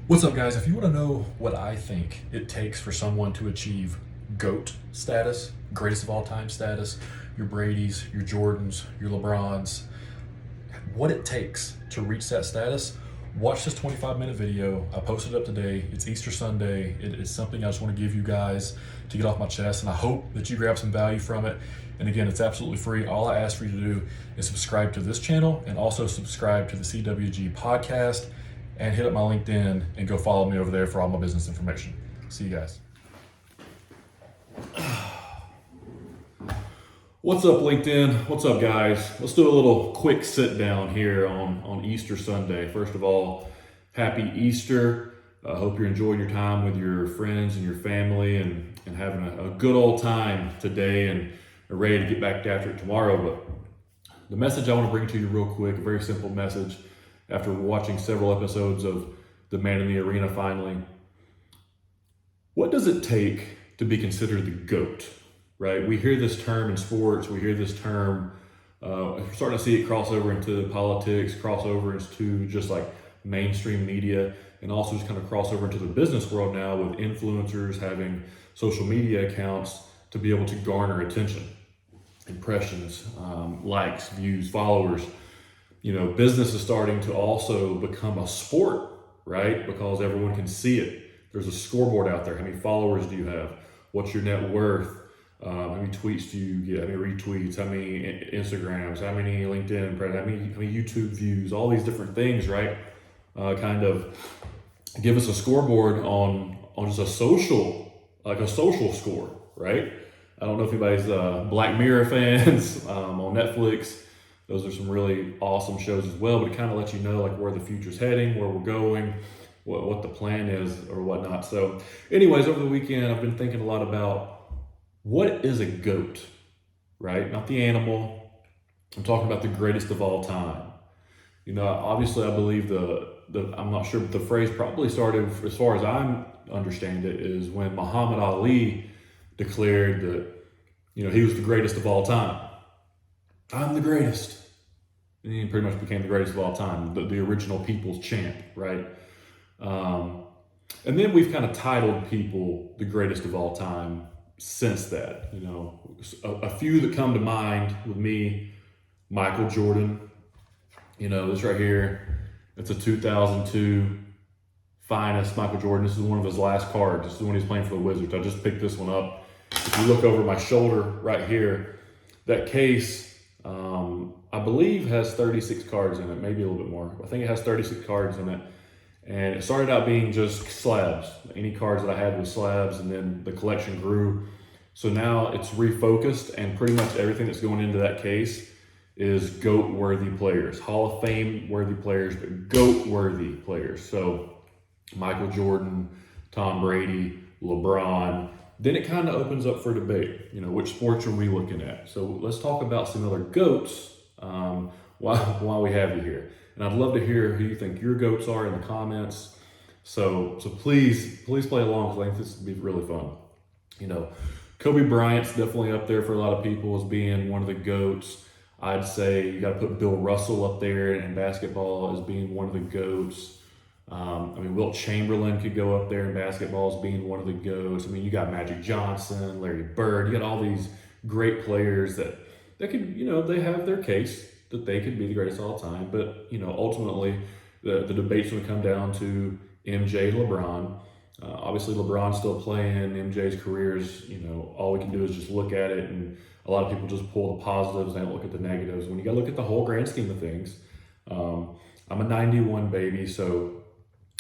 What's up, guys? If you want to know what I think it takes for someone to achieve GOAT status, greatest of all time status, your Brady's, your Jordans, your LeBrons, what it takes to reach that status, watch this 25-minute video. I posted it up today. It's Easter Sunday. It is something I just want to give you guys to get off my chest, and I hope that you grab some value from it. And again, it's absolutely free. All I ask for you to do is subscribe to this channel and also subscribe to the CWG podcast and hit up my LinkedIn and go follow me over there for all my business information. See you guys. What's up, LinkedIn? What's up, guys? Let's do a little quick sit down here on Easter Sunday. First of all, happy Easter. I hope you're enjoying your time with your friends and your family and having a good old time today and are ready to get back after it tomorrow. But the message I want to bring to you real quick, a very simple message after watching several episodes of The Man in the Arena finally. What does it take to be considered the GOAT? Right? We hear this term in sports, we hear this term, we're starting to see it cross over into politics, cross over into just like mainstream media, and also just kind of cross over into the business world now with influencers having social media accounts to be able to garner attention, impressions, likes, views, followers. Business is starting to also become a sport, right? Because everyone can see it. There's a scoreboard out there. How many followers do you have? What's your net worth? How many tweets do you get? How many retweets? How many Instagrams? How many LinkedIn? How many YouTube views? All these different things, right? Kind of give us a scoreboard on just a social score, right? I don't know if anybody's Black Mirror fans on Netflix. Those are some really awesome shows as well, but it kind of lets you know like where the future's heading, where we're going, what the plan is or whatnot. So anyways, over the weekend, I've been thinking a lot about what is a GOAT, right? Not the animal. I'm talking about the greatest of all time. Obviously I believe I'm not sure, but the phrase probably started, as far as I understand it, is when Muhammad Ali declared that, he was the greatest of all time. I'm the greatest. And he pretty much became the greatest of all time, the original people's champ, right? And then we've kind of titled people the greatest of all time since that. A few that come to mind with me: Michael Jordan. This right here, it's a 2002 finest Michael Jordan. This is one of his last cards. This is when he's playing for the Wizards. I just picked this one up. If you look over my shoulder right here, that case, I believe has 36 cards in it, maybe a little bit more. I think it has 36 cards in it. And it started out being just slabs. Any cards that I had was slabs, and then the collection grew. So now it's refocused, and pretty much everything that's going into that case is GOAT-worthy players. Hall of Fame-worthy players, but GOAT-worthy players. So Michael Jordan, Tom Brady, LeBron. Then it kind of opens up for debate. Which sports are we looking at? So let's talk about some other GOATs while we have you here. And I'd love to hear who you think your GOATs are in the comments. So please play along, because I think this would be really fun. Kobe Bryant's definitely up there for a lot of people as being one of the GOATs. I'd say you got to put Bill Russell up there in basketball as being one of the GOATs. Wilt Chamberlain could go up there in basketball as being one of the GOATs. You got Magic Johnson, Larry Bird. You got all these great players that could, they have their case that they could be the greatest of all time. But, ultimately, the debate's going to come down to MJ, LeBron. Obviously, LeBron's still playing. MJ's career is, all we can do is just look at it. And a lot of people just pull the positives and don't look at the negatives. When you got to look at the whole grand scheme of things, I'm a 91 baby, so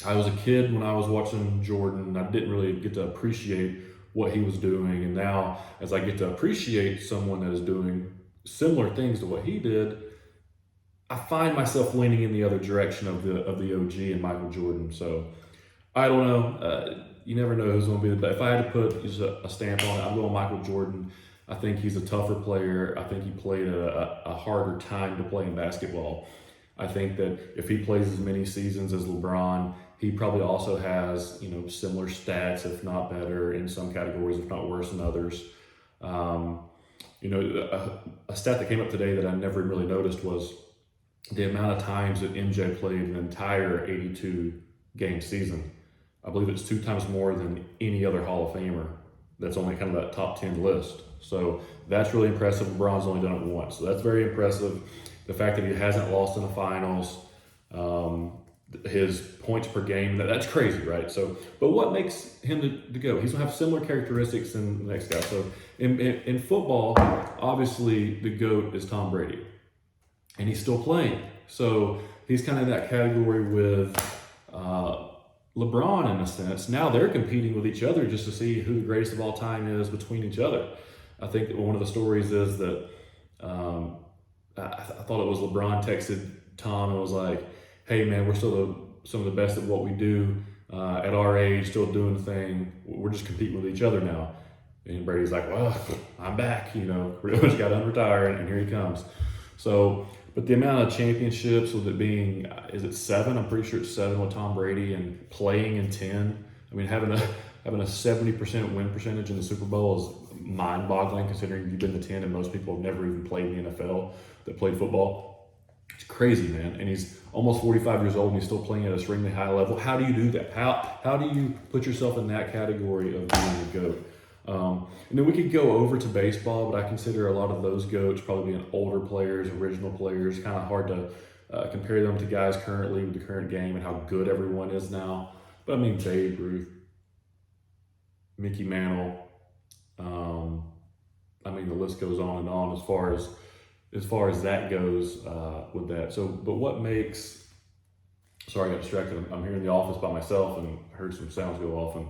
I was a kid when I was watching Jordan. I didn't really get to appreciate what he was doing. And now, as I get to appreciate someone that is doing similar things to what he did, I find myself leaning in the other direction of the OG and Michael Jordan. So I don't know. You never know who's going to be the best. If I had to put just a stamp on it, I'm going Michael Jordan. I think he's a tougher player. I think he played a harder time to play in basketball. I think that if he plays as many seasons as LeBron, he probably also has, similar stats, if not better, in some categories, if not worse than others. A stat that came up today that I never really noticed was the amount of times that MJ played an entire 82 game season. I believe it's 2 times more than any other Hall of Famer that's only kind of that top 10 list. So that's really impressive. LeBron's only done it once. So that's very impressive. The fact that he hasn't lost in the finals, his points per game, that's crazy, right? So, but what makes him the GOAT? He's gonna have similar characteristics than the next guy. So in football, obviously the GOAT is Tom Brady, and he's still playing. So he's kind of in that category with LeBron in a sense. Now they're competing with each other just to see who the greatest of all time is between each other. I think that one of the stories is that I thought it was LeBron texted Tom and was like, "Hey man, we're still some of the best at what we do at our age, still doing the thing. We're just competing with each other now." And Brady's like, "Well, I'm back. You know, we just got to unretire, and here he comes." So, but the amount of championships, with it being, is it 7? I'm pretty sure it's 7 with Tom Brady, and playing in 10. I mean, having a 70% win percentage in the Super Bowl is mind-boggling, considering you've been to 10 and most people have never even played in the NFL that played football. It's crazy, man. And he's almost 45 years old and he's still playing at a extremely high level. How do you do that? How do you put yourself in that category of being a GOAT? And then we could go over to baseball, but I consider a lot of those GOATs probably being older players, original players. Kind of hard to compare them to guys currently with the current game and how good everyone is now. But I mean, Babe Ruth, Mickey Mantle. I mean, the list goes on and on as far as that goes with that. So, but what makes? Sorry, I got distracted. I'm here in the office by myself and heard some sounds go off and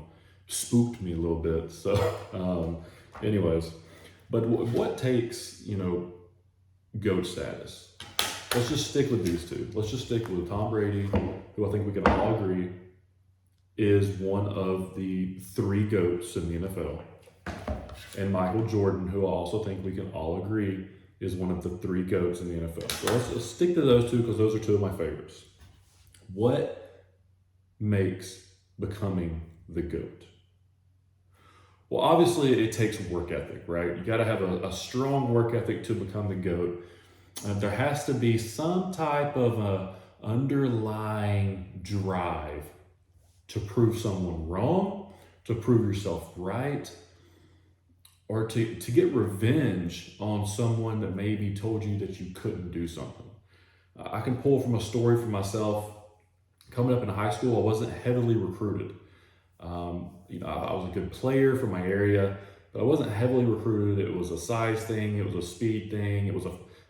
spooked me a little bit. So, anyways, but what takes, GOAT status? Let's just stick with these two. Let's just stick with Tom Brady, who I think we can all agree is one of the 3 GOATs in the NFL, and Michael Jordan, who I also think we can all agree is one of the 3 GOATs in the NFL. So let's stick to those 2 because those are 2 of my favorites. What makes becoming the GOAT? Well, obviously it takes work ethic, right? You got to have a strong work ethic to become the GOAT. There has to be some type of a underlying drive to prove someone wrong, to prove yourself right, or to get revenge on someone that maybe told you that you couldn't do something. I can pull from a story for myself. Coming up in high school, I wasn't heavily recruited. I was a good player for my area, but I wasn't heavily recruited. It was a size thing, it was a speed thing, it was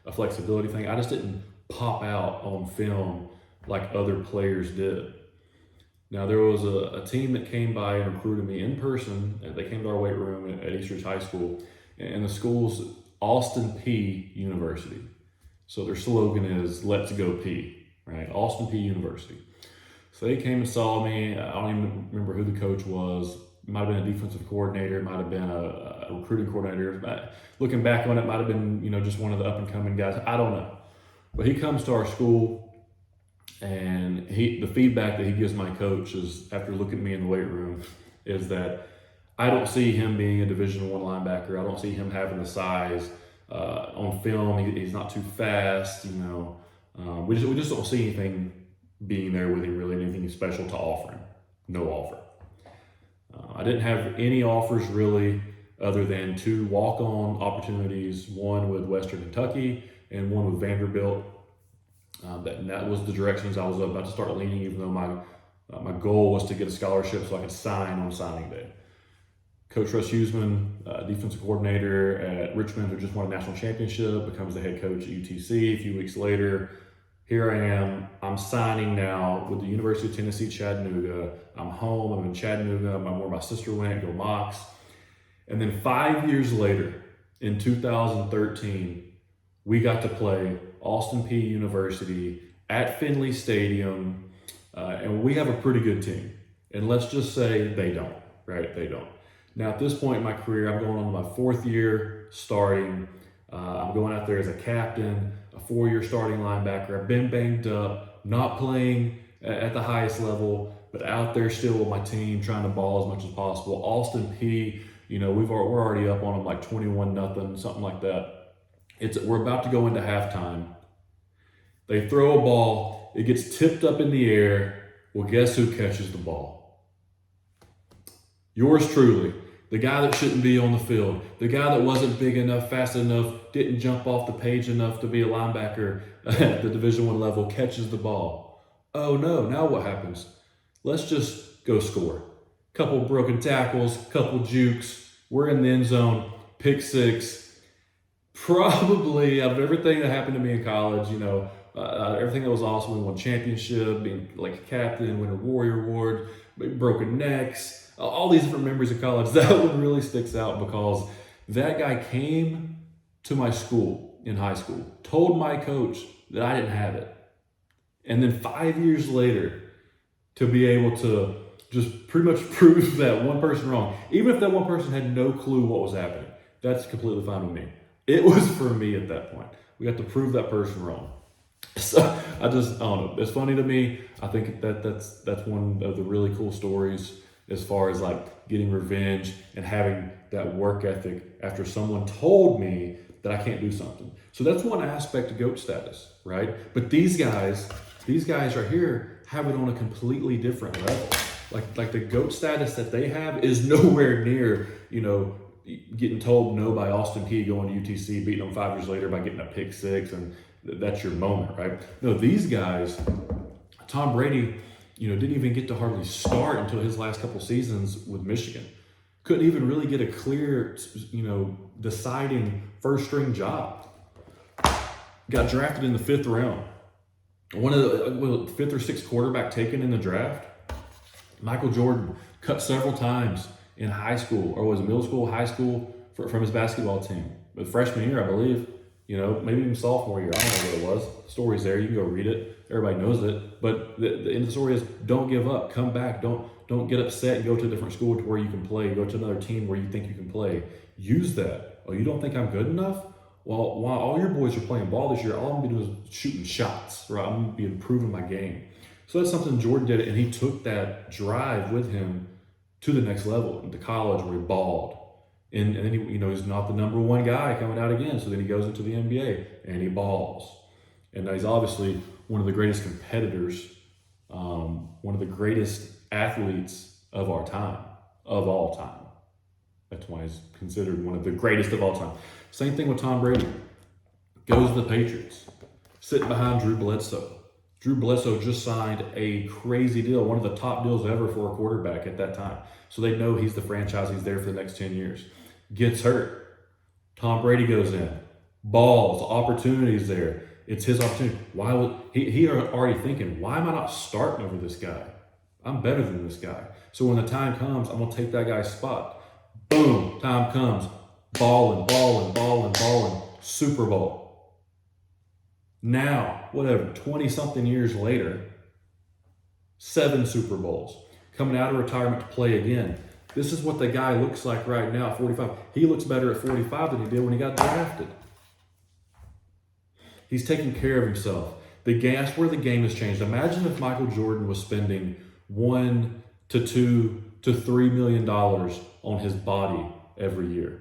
a flexibility thing. I just didn't pop out on film like other players did. Now, there was a team that came by and recruited me in person. They came to our weight room at Eastridge High School, and the school's Austin Peay University. So their slogan is "Let's go P," right? Austin Peay University. So they came and saw me. I don't even remember who the coach was. It might have been a defensive coordinator. It might have been a recruiting coordinator. But looking back on it, might have been just one of the up and coming guys. I don't know. But he comes to our school. And the feedback that he gives my coach is, after looking at me in the weight room, is that I don't see him being a Division I linebacker. I don't see him having the size on film. He's not too fast. We just don't see anything being there with him, really, anything special to offer him. No offer. I didn't have any offers really, other than 2 walk-on opportunities, one with Western Kentucky and one with Vanderbilt. That was the directions I was about to start leaning, even though my goal was to get a scholarship so I could sign on signing day. Coach Russ Huseman, defensive coordinator at Richmond, who just won a national championship, becomes the head coach at UTC. A few weeks later, here I am. I'm signing now with the University of Tennessee, Chattanooga. I'm home. I'm in Chattanooga. I'm where my sister went, go Mocs. And then 5 years later, in 2013, we got to play Austin Peay University at Finley Stadium, and we have a pretty good team. And let's just say they don't, right? They don't. Now, at this point in my career, I'm going on to my 4th year starting. I'm going out there as a captain, a 4-year starting linebacker. I've been banged up, not playing at the highest level, but out there still with my team, trying to ball as much as possible. Austin Peay, we're already up on them like 21-0, something like that. We're about to go into halftime. They throw a ball. It gets tipped up in the air. Well, guess who catches the ball? Yours truly. The guy that shouldn't be on the field. The guy that wasn't big enough, fast enough, didn't jump off the page enough to be a linebacker at the Division I level catches the ball. Oh no, now what happens? Let's just go score. Couple broken tackles, couple jukes. We're in the end zone, pick six. Probably out of everything that happened to me in college, everything that was awesome, we won championship, being like a captain, win a Warrior Award, broken necks, all these different memories of college. That one really sticks out because that guy came to my school in high school, told my coach that I didn't have it. And then 5 years later, to be able to just pretty much prove that one person wrong, even if that one person had no clue what was happening, that's completely fine with me. It was for me at that point. We got to prove that person wrong. So I don't know. It's funny to me. I think that's one of the really cool stories as far as like getting revenge and having that work ethic after someone told me that I can't do something. So that's one aspect of GOAT status, right? But these guys right here have it on a completely different level. Like the GOAT status that they have is nowhere near, getting told no by Austin Peay going to UTC, beating them 5 years later by getting a pick six, and that's your moment, right? No, these guys, Tom Brady, didn't even get to hardly start until his last couple seasons with Michigan. Couldn't even really get a clear, deciding first string job. Got drafted in the 5th round. One of the 5th or 6th quarterback taken in the draft. Michael Jordan cut several times in high school, or was it middle school, high school, from his basketball team. But freshman year, I believe, maybe even sophomore year. I don't know what it was. The story's there. You can go read it. Everybody knows it. But the end of the story is don't give up. Come back. Don't get upset and go to a different school to where you can play. Go to another team where you think you can play. Use that. Oh, you don't think I'm good enough? Well, while all your boys are playing ball this year, all I'm going to do is shooting shots, right? I'm going to be improving my game. So that's something Jordan did, and he took that drive with him to the next level, into college where he balled. And then he's not the number one guy coming out again. So then he goes into the NBA and he balls. And he's obviously one of the greatest competitors, one of the greatest athletes of our time, of all time. That's why he's considered one of the greatest of all time. Same thing with Tom Brady. Goes to the Patriots, sitting behind Drew Bledsoe. Drew Bledsoe just signed a crazy deal, one of the top deals ever for a quarterback at that time. So they know he's the franchise, he's there for the next 10 years. Gets hurt. Tom Brady goes in. Balls, opportunities there. It's his opportunity. Why would he already thinking, why am I not starting over this guy? I'm better than this guy. So when the time comes, I'm going to take that guy's spot. Boom, time comes. Balling. Super Bowl. Now, 20-something years later, 7 Super Bowls. Coming out of retirement to play again. This is what the guy looks like right now at 45. He looks better at 45 than he did when he got drafted. He's taking care of himself. That's where the game has changed. Imagine if Michael Jordan was spending $1 to $2 to $3 million on his body every year.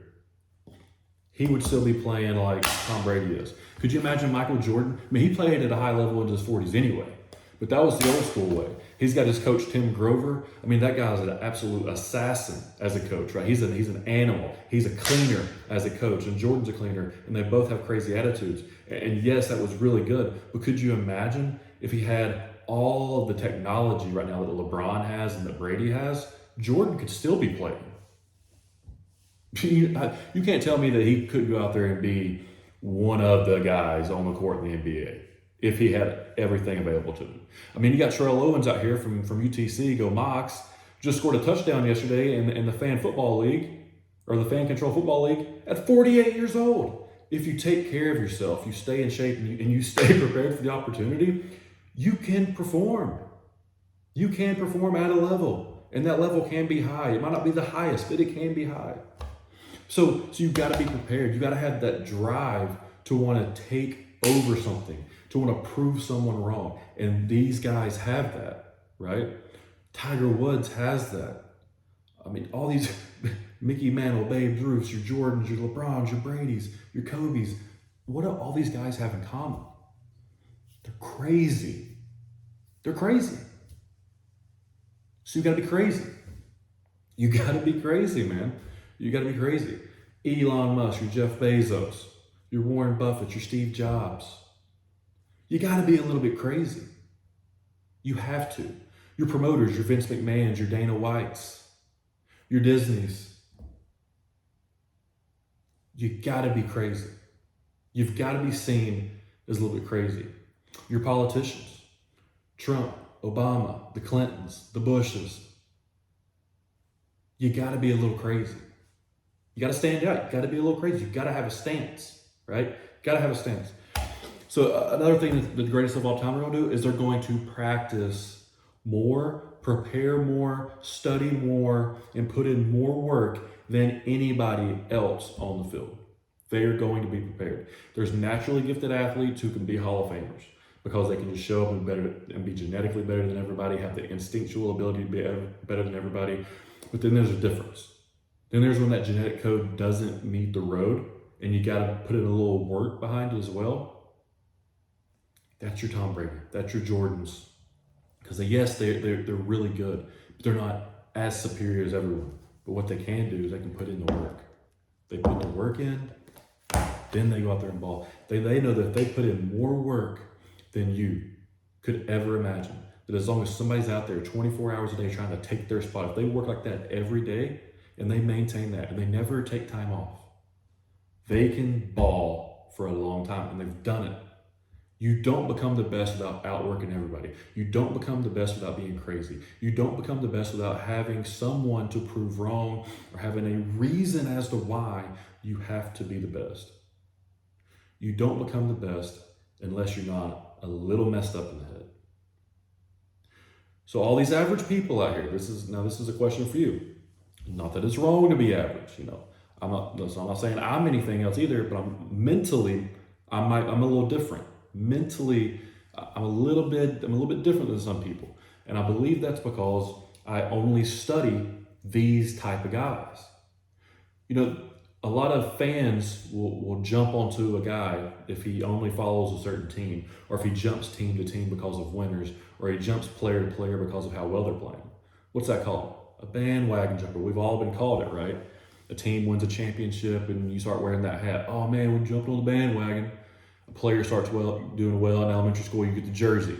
He would still be playing like Tom Brady is. Could you imagine Michael Jordan? I mean, he played at a high level into his 40s anyway, but that was the old school way. He's got his coach, Tim Grover. I mean, that guy's an absolute assassin as a coach, right? He's an animal. He's a cleaner as a coach, and Jordan's a cleaner, and they both have crazy attitudes. And yes, that was really good, but could you imagine if he had all of the technology right now that LeBron has and that Brady has? Jordan could still be playing. You can't tell me that he couldn't go out there and be one of the guys on the court in the NBA if he had everything available to him. I mean, you got Terrell Owens out here from UTC, go Mox, just scored a touchdown yesterday in the Fan Football League, or the Fan Control Football League, at 48 years old. If you take care of yourself, you stay in shape, and you stay prepared for the opportunity, you can perform. You can perform at a level, and that level can be high. It might not be the highest, but it can be high. So you've got to be prepared. You've got to have that drive to want to take over something, to want to prove someone wrong. And these guys have that, right? Tiger Woods has that. I mean, all these Mickey Mantle, Babe Ruths, your Jordans, your LeBrons, your Bradys, your Kobes, what do all these guys have in common? They're crazy. They're crazy. So you got to be crazy. You got to be crazy, man. You got to be crazy. Elon Musk, your Jeff Bezos, your Warren Buffett, your Steve Jobs. You got to be a little bit crazy. You have to. Your promoters, your Vince McMahons, your Dana Whites, your Disneys. You got to be crazy. You've got to be seen as a little bit crazy. Your politicians, Trump, Obama, the Clintons, the Bushes. You got to be a little crazy. You got to stand out. You got to be a little crazy. You got to have a stance, right? Got to have a stance. So another thing that the greatest of all time are going to do is they're going to practice more, prepare more, study more, and put in more work than anybody else on the field. They are going to be prepared. There's naturally gifted athletes who can be Hall of Famers because they can just show up and be genetically better than everybody, have the instinctual ability to be better than everybody. But then there's a difference. Then there's when that genetic code doesn't meet the road and you got to put in a little work behind it as well. That's your Tom Brady. That's your Jordans. Because yes, they're really good, but they're not as superior as everyone. But what they can do is they can put in the work. They put the work in, then they go out there and ball. They know that if they put in more work than you could ever imagine, that as long as somebody's out there 24 hours a day trying to take their spot, if they work like that every day and they maintain that and they never take time off, they can ball for a long time, and they've done it. You don't become the best without outworking everybody. You don't become the best without being crazy. You don't become the best without having someone to prove wrong or having a reason as to why you have to be the best. You don't become the best unless you're not a little messed up in the head. So all these average people out here, this is a question for you. Not that it's wrong to be average, I'm not saying I'm anything else either, but I'm a little different. Mentally, I'm a little bit different than some people. And I believe that's because I only study these type of guys. A lot of fans will jump onto a guy if he only follows a certain team, or if he jumps team to team because of winners, or he jumps player to player because of how well they're playing. What's that called? A bandwagon jumper. We've all been called it, right? A team wins a championship and you start wearing that hat. Oh man, we jumped on the bandwagon. A player starts doing well in elementary school, you get the jersey.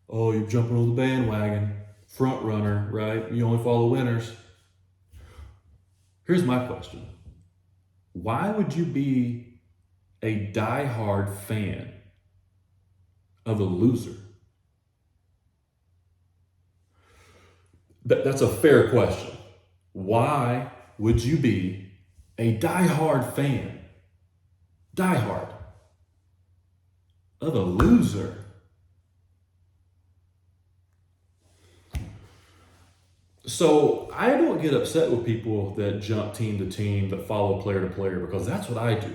Oh, you're jumping on the bandwagon. Front runner, right? You only follow winners. Here's my question. Why would you be a diehard fan of a loser? That's a fair question. Why would you be a diehard fan? Diehard of a loser? So I don't get upset with people that jump team to team, that follow player to player, because that's what I do.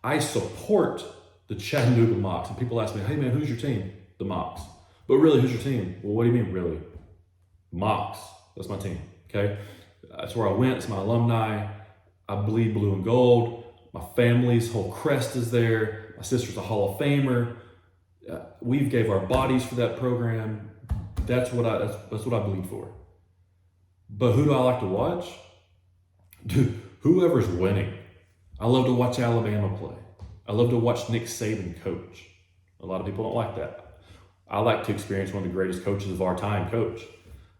I support the Chattanooga Mocs. And people ask me, hey man, who's your team? The Mocs. But really, who's your team? Well, what do you mean, really? Mocs. That's my team, okay? That's where I went. It's my alumni. I bleed blue and gold. My family's whole crest is there. My sister's a Hall of Famer. We've gave our bodies for that program. That's what I bleed for. But who do I like to watch? Dude, whoever's winning. I love to watch Alabama play. I love to watch Nick Saban coach. A lot of people don't like that. I like to experience one of the greatest coaches of our time coach.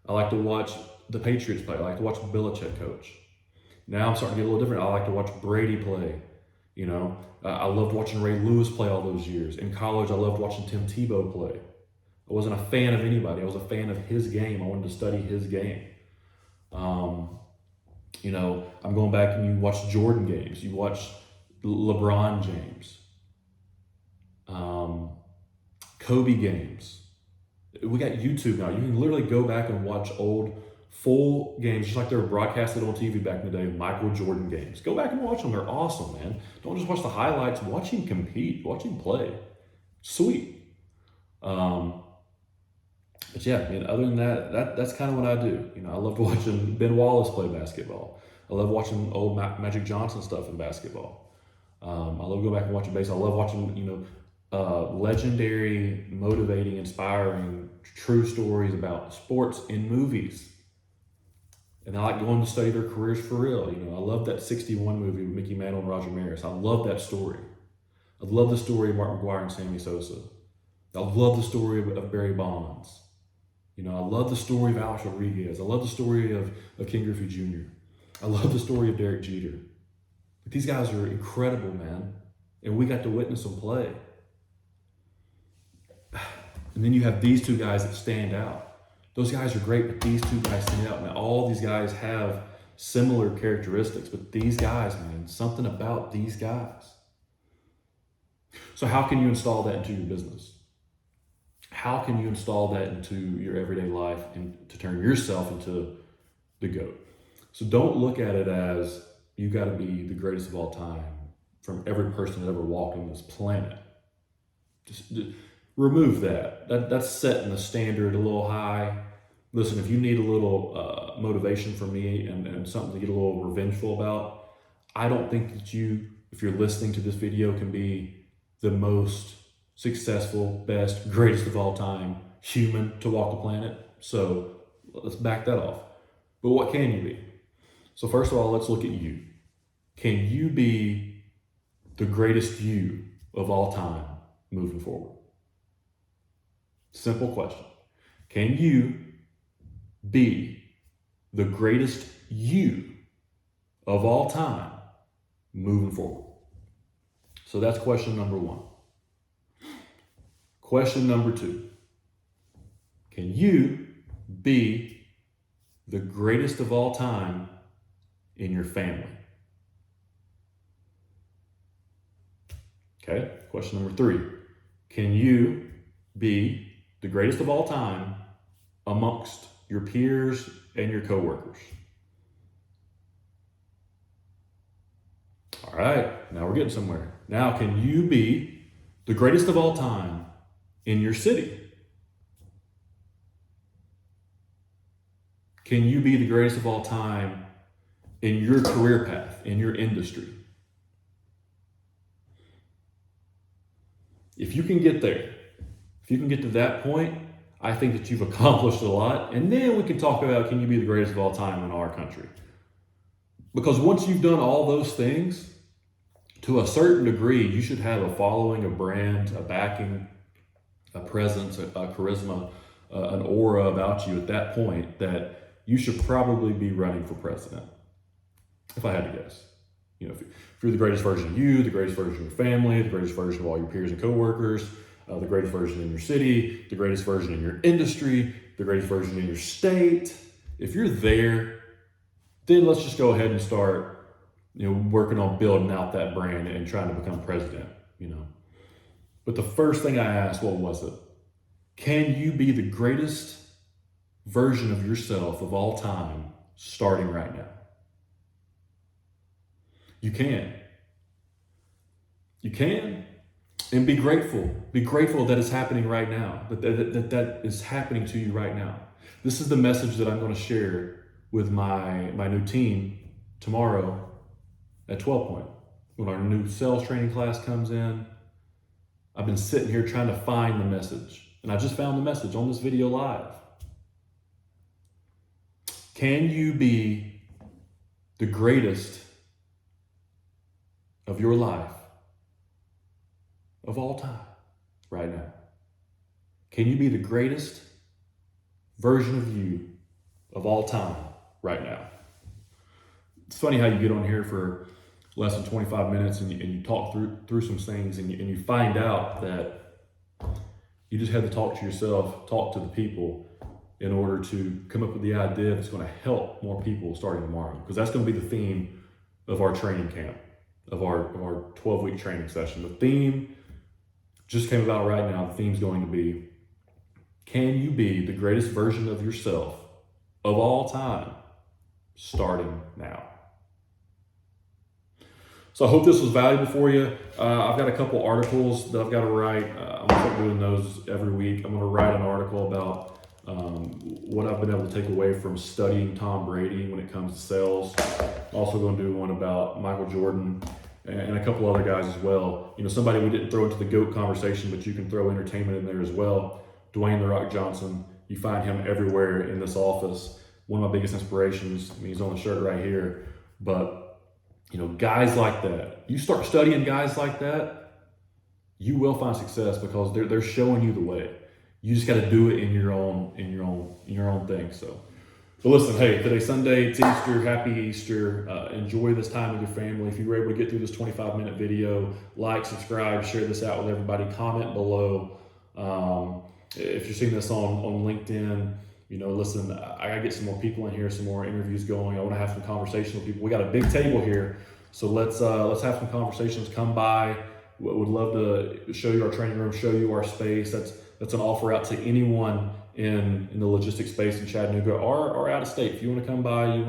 I like to watch the Patriots play. I like to watch Belichick coach. Now I'm starting to get a little different. I like to watch Brady play. I loved watching Ray Lewis play all those years. In college, I loved watching Tim Tebow play. I wasn't a fan of anybody. I was a fan of his game. I wanted to study his game. I'm going back and you watch Jordan games. You watch LeBron James. Kobe games. We got YouTube now. You can literally go back and watch old full games, just like they were broadcasted on TV back in the day, Michael Jordan games. Go back and watch them. They're awesome, man. Don't just watch the highlights. Watch him compete. Watch him play. Sweet. But yeah, other than that's kind of what I do. I loved watching Ben Wallace play basketball. I love watching old Magic Johnson stuff in basketball. I love going back and watching baseball. I love watching, legendary, motivating, inspiring true stories about sports in movies. And I like going to study their careers for real. I love that 61 movie with Mickey Mantle and Roger Maris. I love that story. I love the story of Mark McGuire and Sammy Sosa. I love the story of Barry Bonds. I love the story of Alex Rodriguez. I love the story of Ken Griffey Jr. I love the story of Derek Jeter. But these guys are incredible, man. And we got to witness them play. And then you have these two guys that stand out. Those guys are great, but these two guys stand out. Now, all these guys have similar characteristics, but these guys, man, something about these guys. So how can you install that into your business? How can you install that into your everyday life and to turn yourself into the GOAT? So don't look at it as you got to be the greatest of all time from every person that ever walked on this planet. Just remove that. That's setting the standard a little high. Listen, if you need a little motivation from me and something to get a little revengeful about, I don't think that you, if you're listening to this video, can be the most successful, best, greatest of all time human to walk the planet. So let's back that off. But what can you be? So first of all, let's look at you. Can you be the greatest you of all time moving forward? Simple question. Can you be the greatest you of all time moving forward? So that's question number one. Question number two. Can you be the greatest of all time in your family? Okay. Question number three. Can you be the greatest of all time amongst your peers and your coworkers? All right, now we're getting somewhere. Now, can you be the greatest of all time in your city? Can you be the greatest of all time in your career path, in your industry? If you can get there, if you can get to that point, I think that you've accomplished a lot. And then we can talk about, can you be the greatest of all time in our country? Because once you've done all those things, to a certain degree, you should have a following, a brand, a backing, a presence, a charisma, an aura about you at that point that you should probably be running for president. If I had to guess. If you're the greatest version of you, the greatest version of your family, the greatest version of all your peers and coworkers, the greatest version in your city, the greatest version in your industry, the greatest version in your state. If you're there, then let's just go ahead and start, working on building out that brand and trying to become president, But the first thing I asked, what was it? Can you be the greatest version of yourself of all time starting right now? You can. You can. And be grateful. Be grateful that it's happening right now, that is happening to you right now. This is the message that I'm going to share with my new team tomorrow at 12 Point. When our new sales training class comes in, I've been sitting here trying to find the message. And I just found the message on this video live. Can you be the greatest of your life of all time right now? Can you be the greatest version of you of all time right now? It's funny how you get on here for less than 25 minutes and you talk through some things and you find out that you just had to talk to yourself, talk to the people in order to come up with the idea that's going to help more people starting tomorrow. Because that's going to be the theme of our training camp, of our 12-week training session. The theme just came about right now. The theme's going to be, can you be the greatest version of yourself of all time starting now? So I hope this was valuable for you. I've got a couple articles that I've got to write. I'm going to start doing those every week. I'm going to write an article about what I've been able to take away from studying Tom Brady when it comes to sales. I'm also going to do one about Michael Jordan and a couple other guys as well. Somebody we didn't throw into the GOAT conversation, but you can throw entertainment in there as well. Dwayne "The Rock" Johnson. You find him everywhere in this office. One of my biggest inspirations. I mean, he's on the shirt right here. But, you know, guys like that, you start studying guys like that, you will find success because they're showing you the way. You just got to do it in your own thing. So, but listen, hey, today's Sunday. It's Easter. Happy Easter. Enjoy this time with your family. If you were able to get through this 25-minute video, like, subscribe, share this out with everybody. Comment below. If you're seeing this on LinkedIn, you know, listen, I gotta get some more people in here, some more interviews going. I want to have some conversations with people. We got a big table here, so let's have some conversations. Come by. Would love to show you our training room, show you our space. That's an offer out to anyone in the logistics space in Chattanooga or out of state. If you want to come by, you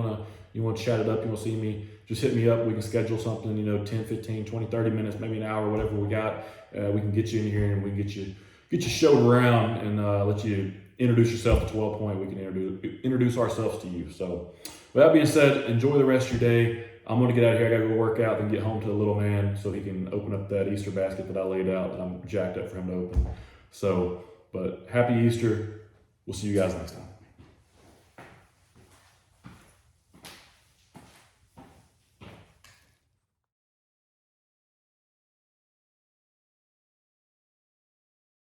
want to chat it up, you want to see me, just hit me up. We can schedule something, you know, 10, 15, 20, 30 minutes, maybe an hour, whatever we got. We can get you in here and we can get you showed around and let you introduce yourself to 12 Point. We can introduce ourselves to you. So with that being said, enjoy the rest of your day. I'm going to get out of here. I got to go work out and get home to the little man so he can open up that Easter basket that I laid out that I'm jacked up for him to open. So, but happy Easter. We'll see you guys next time.